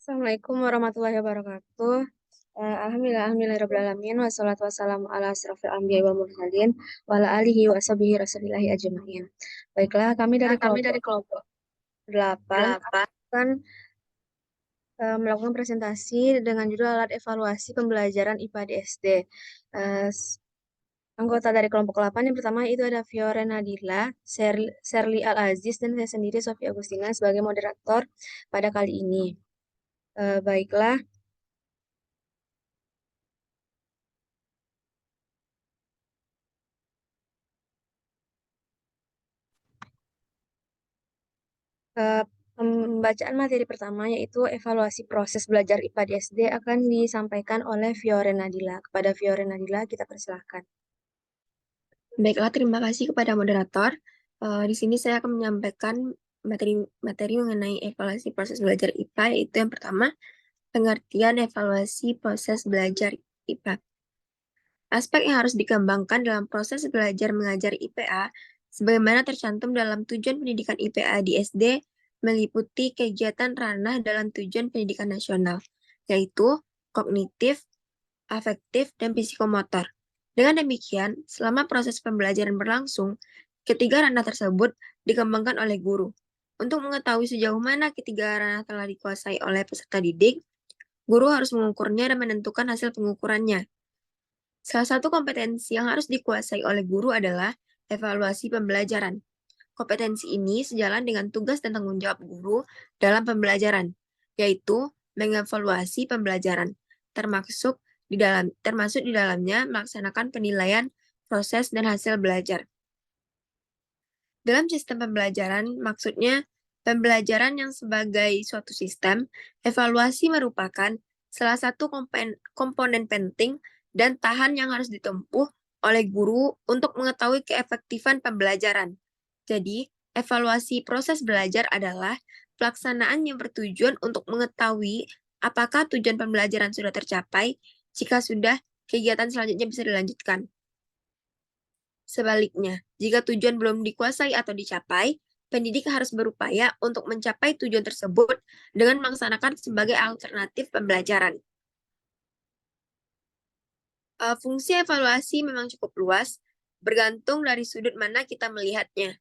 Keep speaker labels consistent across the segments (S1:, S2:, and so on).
S1: Assalamualaikum warahmatullahi wabarakatuh. Alhamdulillah alamin wassalatu wassalamu ala asrofil anbiya'i wal mursalin wa ala alihi wa ashabihi rasulillahi ajma'in. Baiklah, kami dari
S2: Kami
S1: kelompok
S2: dari kelompok
S1: 8
S2: 8.
S1: akan melakukan presentasi dengan judul alat evaluasi pembelajaran IPA di SD. Anggota dari kelompok 8 yang pertama itu ada Fiore Nadila, Serli Al-Aziz, dan saya sendiri Sofi Agustina sebagai moderator pada kali ini. Baiklah. Pembacaan materi pertama yaitu evaluasi proses belajar IPA di SD akan disampaikan oleh Fiore Nadila. Kepada Fiore Nadila kita persilahkan.
S2: Baiklah, terima kasih kepada moderator. Di sini saya akan menyampaikan materi mengenai evaluasi proses belajar IPA, yaitu yang pertama, pengertian evaluasi proses belajar IPA. Aspek yang harus dikembangkan dalam proses belajar mengajar IPA, sebagaimana tercantum dalam tujuan pendidikan IPA di SD, meliputi kegiatan ranah dalam tujuan pendidikan nasional, yaitu kognitif, afektif, dan psikomotor. Dengan demikian, selama proses pembelajaran berlangsung, ketiga ranah tersebut dikembangkan oleh guru. Untuk mengetahui sejauh mana ketiga ranah telah dikuasai oleh peserta didik, guru harus mengukurnya dan menentukan hasil pengukurannya. Salah satu kompetensi yang harus dikuasai oleh guru adalah evaluasi pembelajaran. Kompetensi ini sejalan dengan tugas dan tanggung jawab guru dalam pembelajaran, yaitu mengevaluasi pembelajaran, termasuk di dalamnya melaksanakan penilaian proses dan hasil belajar. Dalam sistem pembelajaran, maksudnya pembelajaran yang sebagai suatu sistem, evaluasi merupakan salah satu komponen penting dan tahan yang harus ditempuh oleh guru untuk mengetahui keefektifan pembelajaran. Jadi, evaluasi proses belajar adalah pelaksanaan yang bertujuan untuk mengetahui apakah tujuan pembelajaran sudah tercapai. Jika sudah, kegiatan selanjutnya bisa dilanjutkan. Sebaliknya, jika tujuan belum dikuasai atau dicapai, pendidik harus berupaya untuk mencapai tujuan tersebut dengan melaksanakan sebagai alternatif pembelajaran. Fungsi evaluasi memang cukup luas, bergantung dari sudut mana kita melihatnya.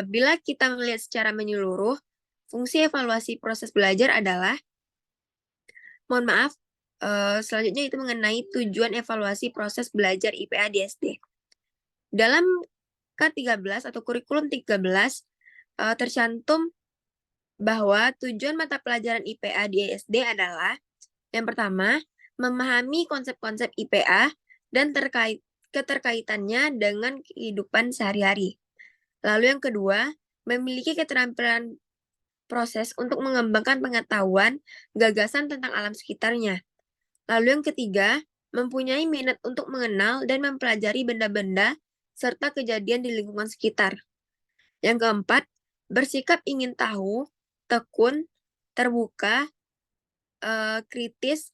S2: Bila kita melihat secara menyeluruh, fungsi evaluasi proses belajar adalah, mohon maaf, selanjutnya itu mengenai tujuan evaluasi proses belajar IPA di SD. Dalam K13 atau kurikulum 13, tercantum bahwa tujuan mata pelajaran IPA di SD adalah, yang pertama, memahami konsep-konsep IPA dan keterkaitannya dengan kehidupan sehari-hari. Lalu yang kedua, memiliki keterampilan proses untuk mengembangkan pengetahuan, gagasan tentang alam sekitarnya. Lalu yang ketiga, mempunyai minat untuk mengenal dan mempelajari benda-benda serta kejadian di lingkungan sekitar. Yang keempat, bersikap ingin tahu, tekun, terbuka, kritis,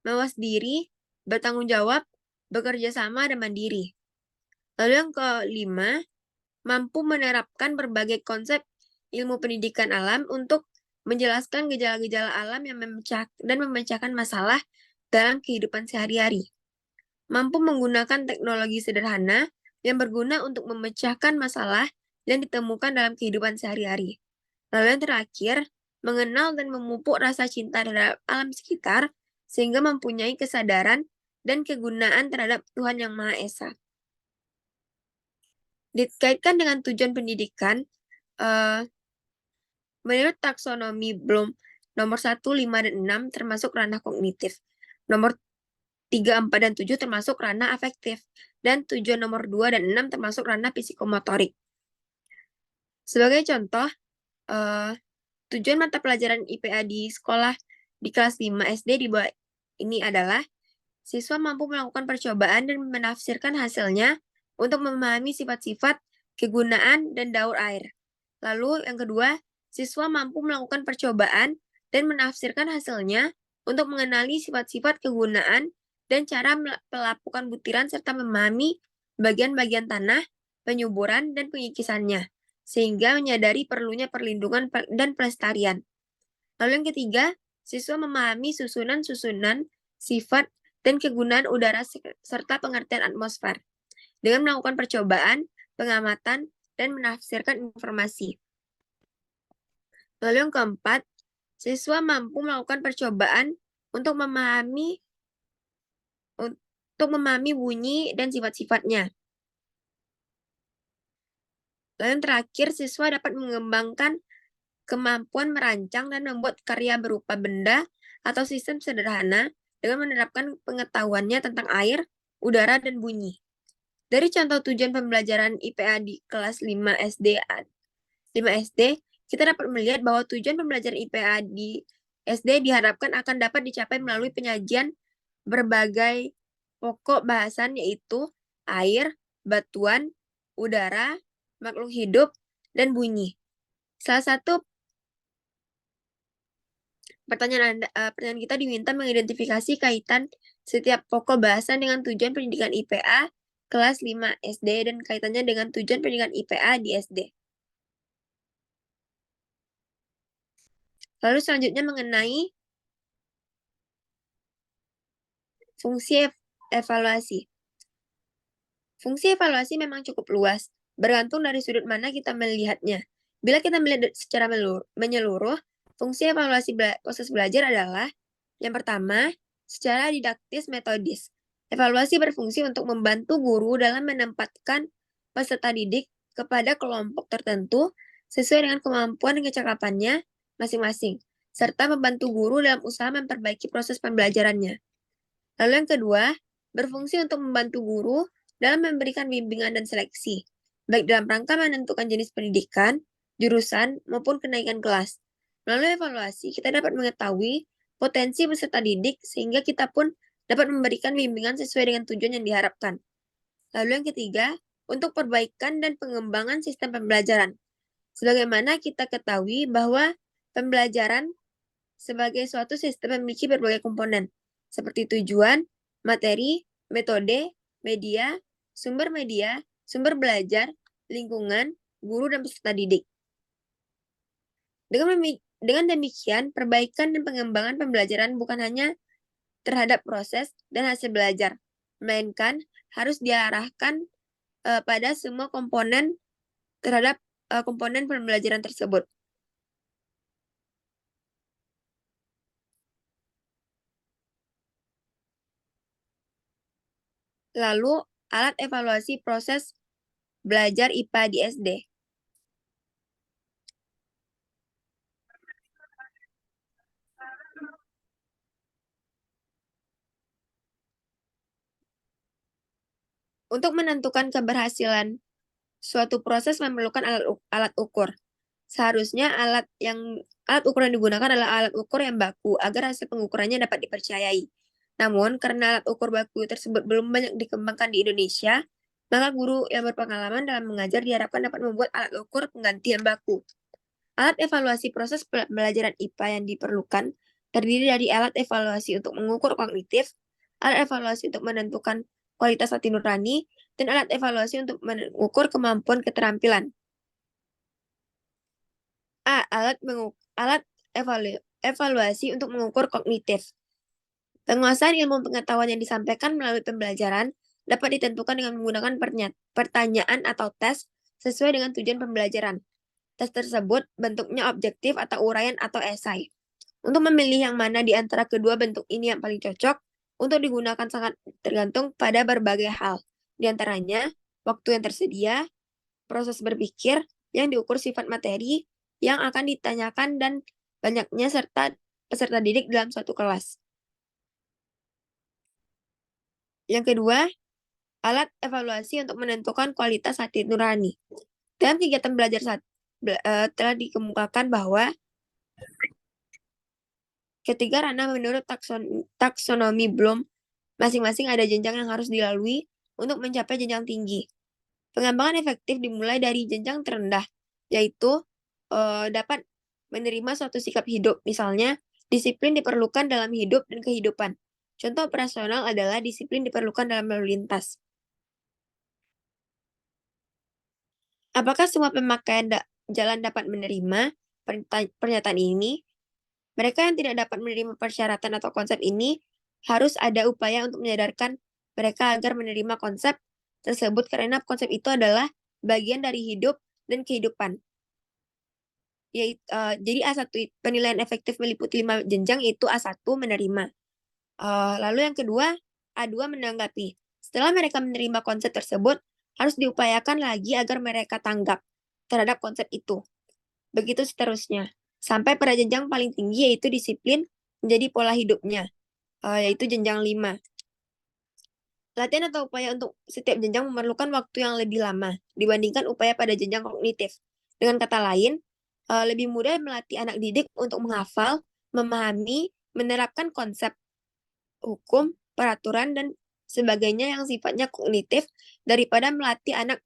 S2: mawas diri, bertanggung jawab, bekerja sama, dan mandiri. Lalu yang kelima, mampu menerapkan berbagai konsep ilmu pendidikan alam untuk menjelaskan gejala-gejala alam yang memecahkan masalah dalam kehidupan sehari-hari. Mampu menggunakan teknologi sederhana yang berguna untuk memecahkan masalah yang ditemukan dalam kehidupan sehari-hari. Lalu yang terakhir, mengenal dan memupuk rasa cinta terhadap alam sekitar sehingga mempunyai kesadaran dan kegunaan terhadap Tuhan Yang Maha Esa. Dikaitkan dengan tujuan pendidikan, menurut taksonomi Bloom nomor 1, 5, dan 6 termasuk ranah kognitif. Nomor 3, 4, dan 7 termasuk ranah afektif. Dan tujuan nomor 2 dan 6 termasuk ranah psikomotorik. Sebagai contoh, tujuan mata pelajaran IPA di sekolah di kelas 5 SD di bawah ini adalah siswa mampu melakukan percobaan dan menafsirkan hasilnya untuk memahami sifat-sifat, kegunaan, dan daur air. Lalu yang kedua, siswa mampu melakukan percobaan dan menafsirkan hasilnya untuk mengenali sifat-sifat kegunaan dan cara melakukan butiran serta memahami bagian-bagian tanah, penyuburan, dan pengikisannya, sehingga menyadari perlunya perlindungan dan pelestarian. Lalu yang ketiga, siswa memahami susunan-susunan, sifat, dan kegunaan udara serta pengertian atmosfer dengan melakukan percobaan, pengamatan, dan menafsirkan informasi. Lalu yang keempat, siswa mampu melakukan percobaan untuk memahami bunyi dan sifat-sifatnya. Lalu yang terakhir, siswa dapat mengembangkan kemampuan merancang dan membuat karya berupa benda atau sistem sederhana dengan menerapkan pengetahuannya tentang air, udara, dan bunyi. Dari contoh tujuan pembelajaran IPA di kelas 5 SD, kita dapat melihat bahwa tujuan pembelajaran IPA di SD diharapkan akan dapat dicapai melalui penyajian berbagai pokok bahasan yaitu air, batuan, udara, makhluk hidup, dan bunyi. Salah satu pertanyaan kita diminta mengidentifikasi kaitan setiap pokok bahasan dengan tujuan pendidikan IPA kelas 5 SD dan kaitannya dengan tujuan pendidikan IPA di SD. Lalu selanjutnya mengenai fungsi evaluasi. Fungsi evaluasi memang cukup luas, bergantung dari sudut mana kita melihatnya. Bila kita melihat secara menyeluruh, fungsi evaluasi proses belajar adalah yang pertama, secara didaktis metodis. Evaluasi berfungsi untuk membantu guru dalam menempatkan peserta didik kepada kelompok tertentu sesuai dengan kemampuan dan kecakapannya masing-masing, serta membantu guru dalam usaha memperbaiki proses pembelajarannya. Lalu yang kedua, berfungsi untuk membantu guru dalam memberikan bimbingan dan seleksi, baik dalam rangka menentukan jenis pendidikan, jurusan, maupun kenaikan kelas. Melalui evaluasi, kita dapat mengetahui potensi peserta didik sehingga kita pun dapat memberikan bimbingan sesuai dengan tujuan yang diharapkan. Lalu yang ketiga, untuk perbaikan dan pengembangan sistem pembelajaran. Sebagaimana kita ketahui bahwa pembelajaran sebagai suatu sistem memiliki berbagai komponen, seperti tujuan, materi, metode, media, sumber belajar, lingkungan, guru, dan peserta didik. Dengan demikian, perbaikan dan pengembangan pembelajaran bukan hanya terhadap proses dan hasil belajar, melainkan harus diarahkan pada semua komponen terhadap komponen pembelajaran tersebut. Lalu, alat evaluasi proses belajar IPA di SD. Untuk menentukan keberhasilan suatu proses memerlukan alat ukur. Seharusnya alat ukur yang digunakan adalah alat ukur yang baku agar hasil pengukurannya dapat dipercayai. Namun, karena alat ukur baku tersebut belum banyak dikembangkan di Indonesia, maka guru yang berpengalaman dalam mengajar diharapkan dapat membuat alat ukur pengganti yang baku. Alat evaluasi proses pembelajaran IPA yang diperlukan terdiri dari alat evaluasi untuk mengukur kognitif, alat evaluasi untuk menentukan kualitas hati nurani, dan alat evaluasi untuk mengukur kemampuan keterampilan. Alat evaluasi untuk mengukur kognitif. Penguasaan ilmu pengetahuan yang disampaikan melalui pembelajaran dapat ditentukan dengan menggunakan pertanyaan atau tes sesuai dengan tujuan pembelajaran. Tes tersebut bentuknya objektif atau uraian atau esai. Untuk memilih yang mana di antara kedua bentuk ini yang paling cocok untuk digunakan sangat tergantung pada berbagai hal. Di antaranya, waktu yang tersedia, proses berpikir yang diukur sifat materi yang akan ditanyakan dan banyaknya peserta didik dalam suatu kelas. Yang kedua, alat evaluasi untuk menentukan kualitas hati nurani. Dalam kegiatan belajar telah dikemukakan bahwa ketiga ranah menurut taksonomi Bloom masing-masing ada jenjang yang harus dilalui untuk mencapai jenjang tinggi. Pengembangan efektif dimulai dari jenjang terendah, yaitu dapat menerima suatu sikap hidup. Misalnya, disiplin diperlukan dalam hidup dan kehidupan. Contoh operasional adalah disiplin diperlukan dalam lalu lintas. Apakah semua pemakaian jalan dapat menerima pernyataan ini? Mereka yang tidak dapat menerima persyaratan atau konsep ini harus ada upaya untuk menyadarkan mereka agar menerima konsep tersebut karena konsep itu adalah bagian dari hidup dan kehidupan. Jadi A1 penilaian efektif meliputi 5 jenjang itu A1 menerima. Lalu yang kedua A2 menanggapi. Setelah mereka menerima konsep tersebut, harus diupayakan lagi agar mereka tanggap terhadap konsep itu. Begitu seterusnya. Sampai pada jenjang paling tinggi yaitu disiplin menjadi pola hidupnya, yaitu jenjang 5. Latihan atau upaya untuk setiap jenjang memerlukan waktu yang lebih lama dibandingkan upaya pada jenjang kognitif. Dengan kata lain, lebih mudah melatih anak didik untuk menghafal, memahami, menerapkan konsep hukum, peraturan, dan sebagainya yang sifatnya kognitif daripada melatih anak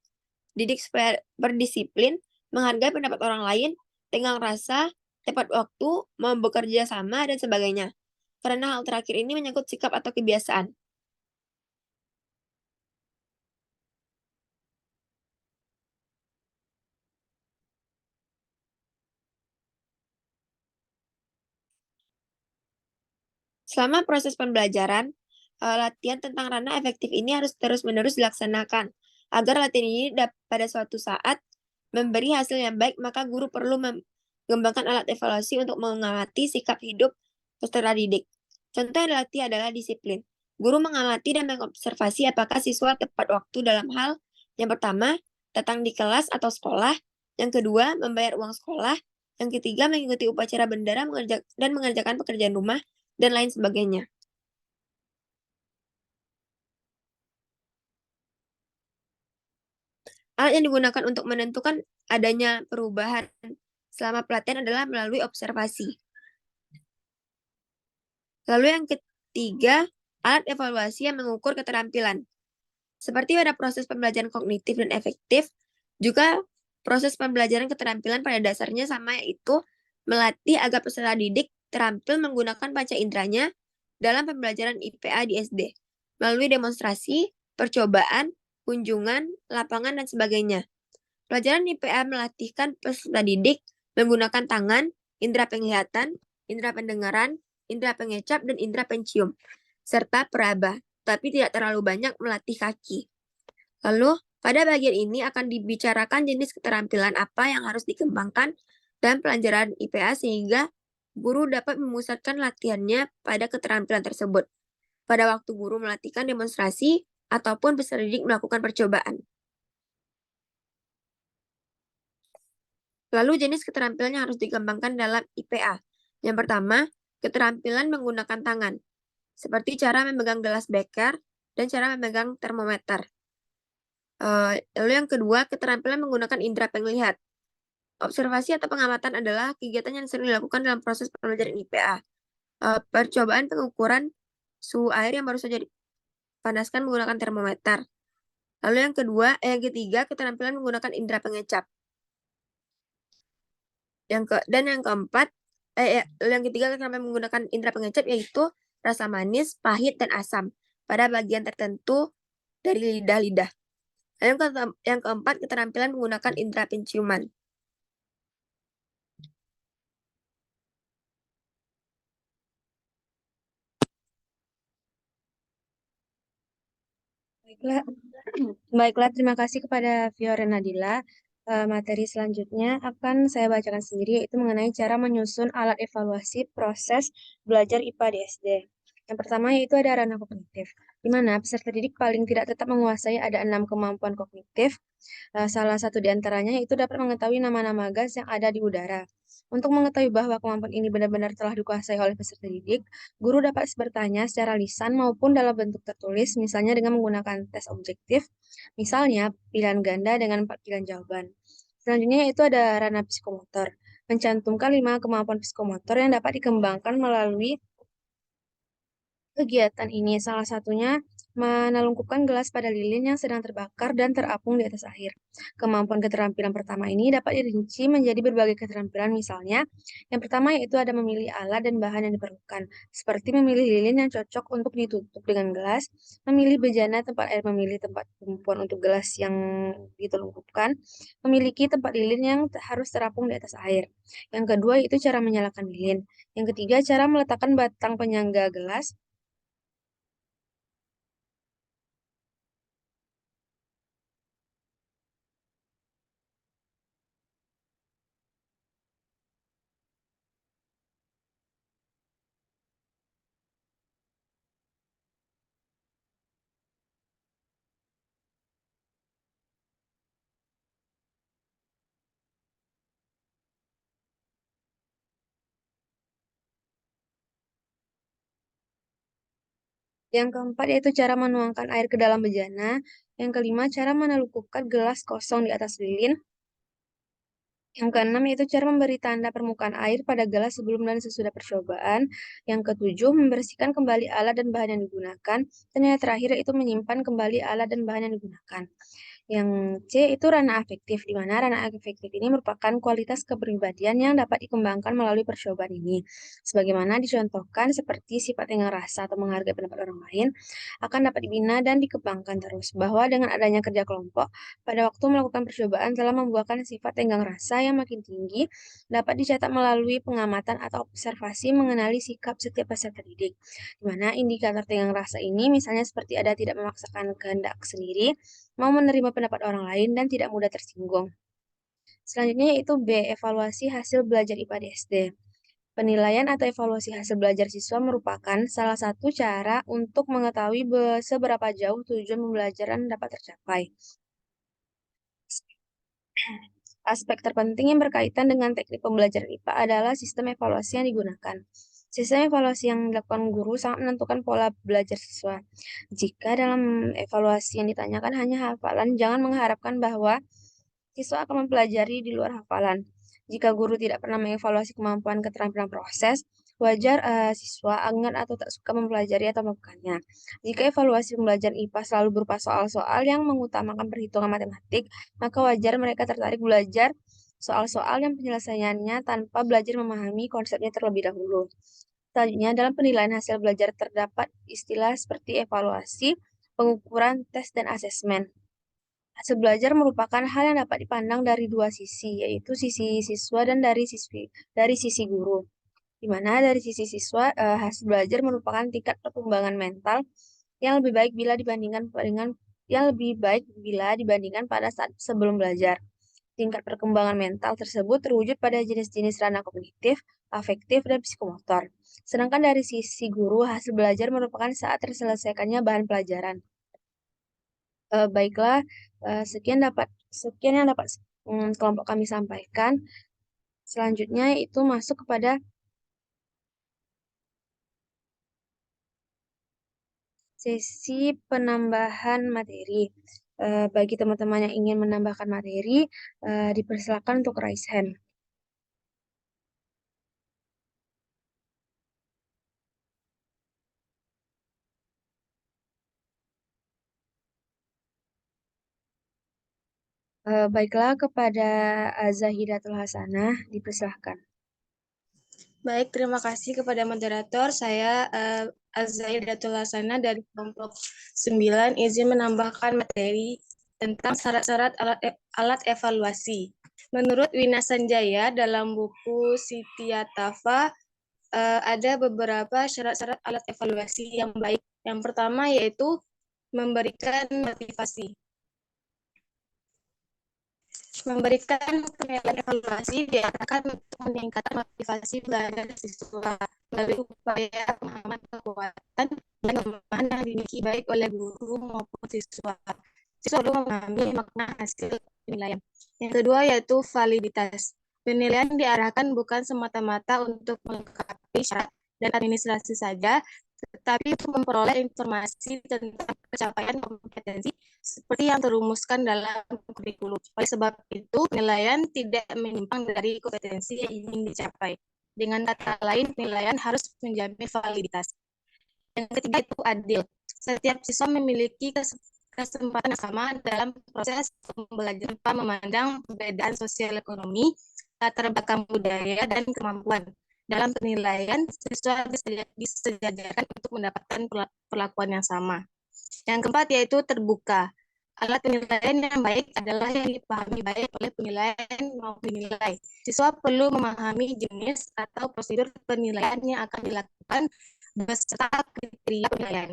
S2: didik supaya berdisiplin, menghargai pendapat orang lain, tenggang rasa, tepat waktu, mau bekerja sama, dan sebagainya. Karena hal terakhir ini menyangkut sikap atau kebiasaan. Selama proses pembelajaran, latihan tentang ranah efektif ini harus terus-menerus dilaksanakan. Agar latihan ini pada suatu saat memberi hasil yang baik, maka guru perlu mengembangkan alat evaluasi untuk mengamati sikap hidup peserta didik. Contoh yang dilatih adalah disiplin. Guru mengamati dan mengobservasi apakah siswa tepat waktu dalam hal yang pertama, datang di kelas atau sekolah, yang kedua, membayar uang sekolah, yang ketiga, mengikuti upacara bendera dan mengerjakan pekerjaan rumah, dan lain sebagainya. Alat yang digunakan untuk menentukan adanya perubahan selama pelatihan adalah melalui observasi. Lalu yang ketiga, alat evaluasi yang mengukur keterampilan. Seperti pada proses pembelajaran kognitif dan efektif, juga proses pembelajaran keterampilan pada dasarnya sama, yaitu melatih agar peserta didik terampil menggunakan panca inderanya dalam pembelajaran IPA di SD, melalui demonstrasi, percobaan, kunjungan, lapangan, dan sebagainya. Pelajaran IPA melatihkan peserta didik menggunakan tangan, indera penglihatan, indera pendengaran, indera pengecap, dan indera pencium, serta peraba, tapi tidak terlalu banyak melatih kaki. Lalu, pada bagian ini akan dibicarakan jenis keterampilan apa yang harus dikembangkan dalam pelajaran IPA sehingga guru dapat memusatkan latihannya pada keterampilan tersebut. Pada waktu guru melatihkan demonstrasi ataupun peserta didik melakukan percobaan. Lalu jenis keterampilan yang harus dikembangkan dalam IPA. Yang pertama, keterampilan menggunakan tangan, seperti cara memegang gelas beker dan cara memegang termometer. Lalu yang kedua, keterampilan menggunakan indera penglihat. Observasi atau pengamatan adalah kegiatan yang sering dilakukan dalam proses pembelajaran IPA. Percobaan pengukuran suhu air yang baru saja dipanaskan menggunakan termometer. Lalu yang ketiga, keterampilan menggunakan indera pengecap. Yang keempat, yang ketiga keterampilan menggunakan indera pengecap yaitu rasa manis, pahit, dan asam pada bagian tertentu dari lidah-lidah. Yang keempat, keterampilan menggunakan indera penciuman.
S1: Baiklah, baiklah, terima kasih kepada Fiore Nadila. Materi selanjutnya akan saya bacakan sendiri, yaitu mengenai cara menyusun alat evaluasi proses belajar IPA di SD. Yang pertama yaitu ada ranah kognitif, di mana peserta didik paling tidak tetap menguasai ada 6 kemampuan kognitif. Salah satu di antaranya yaitu dapat mengetahui nama-nama gas yang ada di udara. Untuk mengetahui bahwa kemampuan ini benar-benar telah dikuasai oleh peserta didik, guru dapat bertanya secara lisan maupun dalam bentuk tertulis, misalnya dengan menggunakan tes objektif, misalnya pilihan ganda dengan 4 pilihan jawaban. Selanjutnya yaitu ada ranah psikomotor, mencantumkan 5 kemampuan psikomotor yang dapat dikembangkan melalui kegiatan ini. Salah satunya menelungkupkan gelas pada lilin yang sedang terbakar dan terapung di atas air. Kemampuan keterampilan pertama ini dapat dirinci menjadi berbagai keterampilan, misalnya yang pertama yaitu ada memilih alat dan bahan yang diperlukan, seperti memilih lilin yang cocok untuk ditutup dengan gelas, memilih bejana tempat air, memilih tempat tumpuan untuk gelas yang ditelungkupkan, memiliki tempat lilin yang harus terapung di atas air. Yang kedua itu cara menyalakan lilin. Yang ketiga, cara meletakkan batang penyangga gelas. Yang keempat yaitu cara menuangkan air ke dalam bejana. Yang kelima, cara menelungkupkan gelas kosong di atas lilin. Yang keenam yaitu cara memberi tanda permukaan air pada gelas sebelum dan sesudah percobaan. Yang ketujuh, membersihkan kembali alat dan bahan yang digunakan. Dan yang terakhir yaitu menyimpan kembali alat dan bahan yang digunakan. Yang C itu ranah afektif, di mana ranah afektif ini merupakan kualitas kepribadian yang dapat dikembangkan melalui percobaan ini. Sebagaimana dicontohkan seperti sifat tenggang rasa atau menghargai pendapat orang lain, akan dapat dibina dan dikembangkan terus. Bahwa dengan adanya kerja kelompok, pada waktu melakukan percobaan telah membuahkan sifat tenggang rasa yang makin tinggi, dapat dicatat melalui pengamatan atau observasi mengenali sikap setiap peserta didik. Di mana indikator tenggang rasa ini misalnya seperti ada tidak memaksakan kehendak sendiri, mau menerima pendapat orang lain, dan tidak mudah tersinggung. Selanjutnya yaitu B, evaluasi hasil belajar IPA di SD. Penilaian atau evaluasi hasil belajar siswa merupakan salah satu cara untuk mengetahui seberapa jauh tujuan pembelajaran dapat tercapai. Aspek terpenting yang berkaitan dengan teknik pembelajaran IPA adalah sistem evaluasi yang digunakan. Sistem evaluasi yang dilakukan guru sangat menentukan pola belajar siswa. Jika dalam evaluasi yang ditanyakan hanya hafalan, jangan mengharapkan bahwa siswa akan mempelajari di luar hafalan. Jika guru tidak pernah mengevaluasi kemampuan keterampilan proses, wajar siswa enggan atau tak suka mempelajari atau melakukannya. Jika evaluasi pembelajaran IPA selalu berupa soal-soal yang mengutamakan perhitungan matematik, maka wajar mereka tertarik belajar soal-soal yang penyelesaiannya tanpa belajar memahami konsepnya terlebih dahulu. Selanjutnya, dalam penilaian hasil belajar terdapat istilah seperti evaluasi, pengukuran, tes, dan asesmen. Hasil belajar merupakan hal yang dapat dipandang dari dua sisi, yaitu sisi siswa dan dari sisi guru. Di mana dari sisi siswa, hasil belajar merupakan tingkat perkembangan mental yang lebih baik bila dibandingkan pada saat sebelum belajar. Tingkat perkembangan mental tersebut terwujud pada jenis-jenis ranah kognitif, afektif, dan psikomotor. Sedangkan dari sisi guru, hasil belajar merupakan saat terselesaikannya bahan pelajaran. Baiklah, sekian yang dapat kelompok kami sampaikan. Selanjutnya itu masuk kepada sesi penambahan materi. Bagi teman-teman yang ingin menambahkan materi, dipersilakan untuk raise hand. Baiklah, kepada Zahidatul Hasanah, dipersilahkan.
S3: Baik, terima kasih kepada moderator. Saya Azzahidatul Hasanah dari kelompok 9 izin menambahkan materi tentang syarat-syarat alat evaluasi. Menurut Wina Sanjaya dalam buku Sitiatafa ada beberapa syarat-syarat alat evaluasi yang baik. Yang pertama yaitu memberikan motivasi. Memberikan penilaian evaluasi diarahkan untuk meningkatkan motivasi belajar siswa melalui upaya pemahaman kekuatan dan kelemahan yang dimiliki baik oleh guru maupun siswa. Siswa perlu memahami makna hasil penilaian. Yang kedua yaitu validitas. Penilaian diarahkan bukan semata-mata untuk melengkapi syarat dan administrasi saja, tetapi untuk memperoleh informasi tentang pencapaian kompetensi seperti yang terumuskan dalam kurikulum. Oleh sebab itu, penilaian tidak menyimpang dari kompetensi yang ingin dicapai. Dengan kata lain, penilaian harus menjamin validitas. Yang ketiga itu adil. Setiap siswa memiliki kesempatan yang sama dalam proses pembelajaran tanpa memandang perbedaan sosial ekonomi, latar belakang budaya, dan kemampuan. Dalam penilaian, siswa disejajarkan untuk mendapatkan perlakuan yang sama. Yang keempat yaitu terbuka. Alat penilaian yang baik adalah yang dipahami baik oleh penilaian maupun dinilai. Siswa perlu memahami jenis atau prosedur penilaian yang akan dilakukan beserta kriteria penilaian.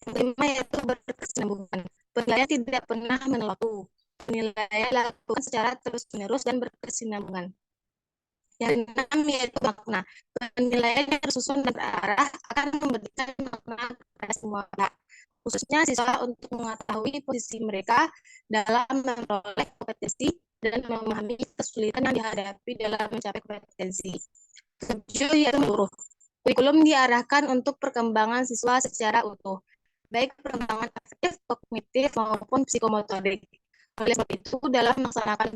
S3: Yang kelima yaitu berkesinambungan. Penilaian tidak pernah menolak. Penilaian dilakukan secara terus-menerus dan berkesinambungan. Yang enam yaitu makna. Penilaian yang tersusun dan terarah akan memberikan makna kepada semua pihak, khususnya siswa untuk mengetahui posisi mereka dalam memperoleh kompetensi dan memahami kesulitan yang dihadapi dalam mencapai kompetensi. Ketujuh yaitu menyeluruh. Kurikulum diarahkan untuk perkembangan siswa secara utuh, baik perkembangan afektif, kognitif, maupun psikomotorik. Oleh sebab itu, dalam melaksanakan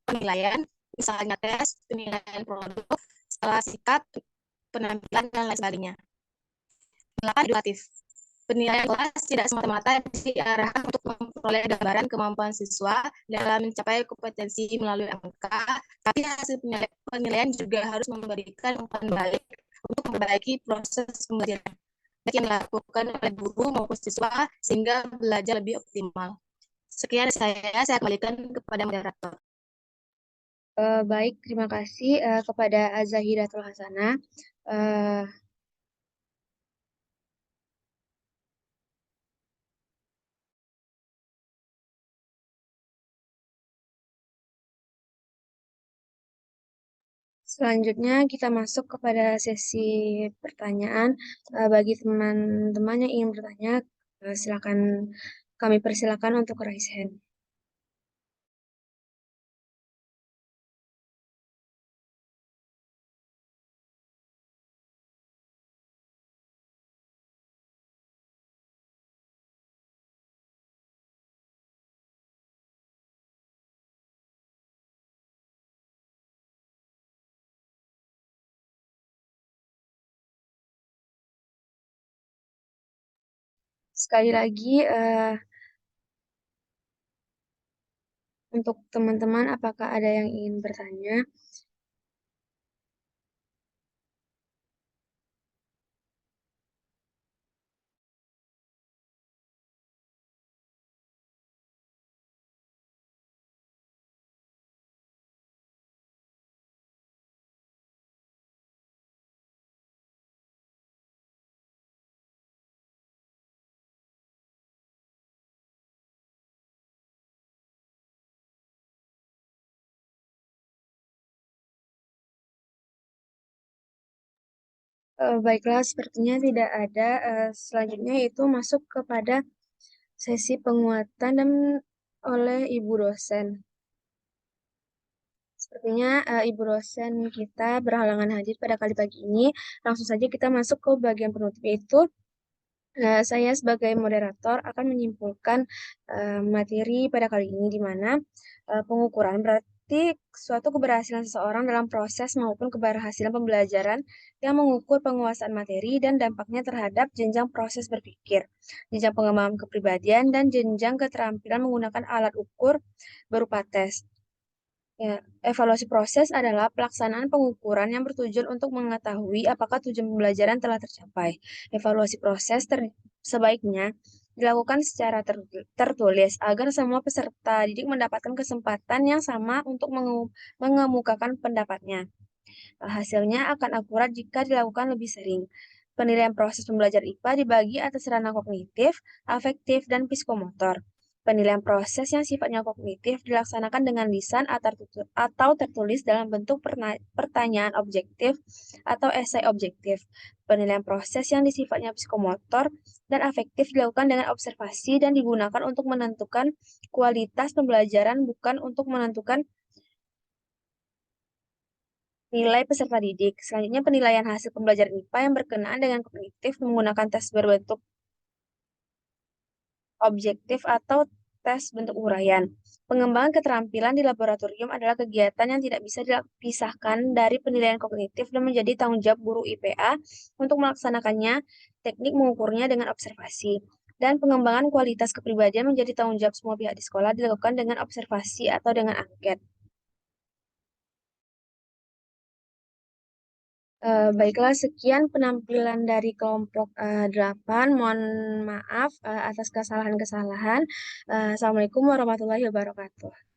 S3: penilaian, misalnya tes, penilaian produk, skala sikap, penampilan, dan lain sebagainya. 8. Edukatif. Penilaian kelas tidak semata-mata diarahkan untuk memperoleh gambaran kemampuan siswa dalam mencapai kompetensi melalui angka, tapi hasil penilaian juga harus memberikan umpan balik untuk memperbaiki proses pembelajaran, baik yang dilakukan oleh guru maupun siswa, sehingga belajar lebih optimal. Sekian saya kembalikan kepada moderator.
S1: Baik, terima kasih kepada Azahidatul Hasanah. Selanjutnya kita masuk kepada sesi pertanyaan. Bagi teman-teman yang ingin bertanya, silakan kami persilakan untuk raise hand. Sekali lagi, untuk teman-teman, apakah ada yang ingin bertanya? Baiklah, sepertinya tidak ada. Selanjutnya itu masuk kepada sesi penguatan dan oleh Ibu dosen. Sepertinya Ibu dosen kita berhalangan hadir pada kali pagi ini. Langsung saja kita masuk ke bagian penutup, yaitu saya sebagai moderator akan menyimpulkan materi pada kali ini, di mana pengukuran berarti suatu keberhasilan seseorang dalam proses maupun keberhasilan pembelajaran yang mengukur penguasaan materi dan dampaknya terhadap jenjang proses berpikir, jenjang pengembangan kepribadian, dan jenjang keterampilan menggunakan alat ukur berupa tes. Ya, evaluasi proses adalah pelaksanaan pengukuran yang bertujuan untuk mengetahui apakah tujuan pembelajaran telah tercapai. Evaluasi proses sebaiknya dilakukan secara tertulis agar semua peserta didik mendapatkan kesempatan yang sama untuk mengemukakan pendapatnya. Hasilnya akan akurat jika dilakukan lebih sering. Penilaian proses pembelajaran IPA dibagi atas ranah kognitif, afektif, dan psikomotor. Penilaian proses yang sifatnya kognitif dilaksanakan dengan lisan atau tertulis dalam bentuk pertanyaan objektif atau esai objektif. Penilaian proses yang sifatnya psikomotor dan afektif dilakukan dengan observasi dan digunakan untuk menentukan kualitas pembelajaran, bukan untuk menentukan nilai peserta didik. Selanjutnya, penilaian hasil pembelajaran IPA yang berkenaan dengan kognitif menggunakan tes berbentuk objektif atau tes bentuk uraian. Pengembangan keterampilan di laboratorium adalah kegiatan yang tidak bisa dipisahkan dari penilaian kognitif dan menjadi tanggung jawab guru IPA untuk melaksanakannya. Teknik mengukurnya dengan observasi. Dan pengembangan kualitas kepribadian menjadi tanggung jawab semua pihak di sekolah dilakukan dengan observasi atau dengan angket. Baiklah, sekian penampilan dari kelompok 8. Mohon maaf atas kesalahan-kesalahan. Assalamualaikum warahmatullahi wabarakatuh.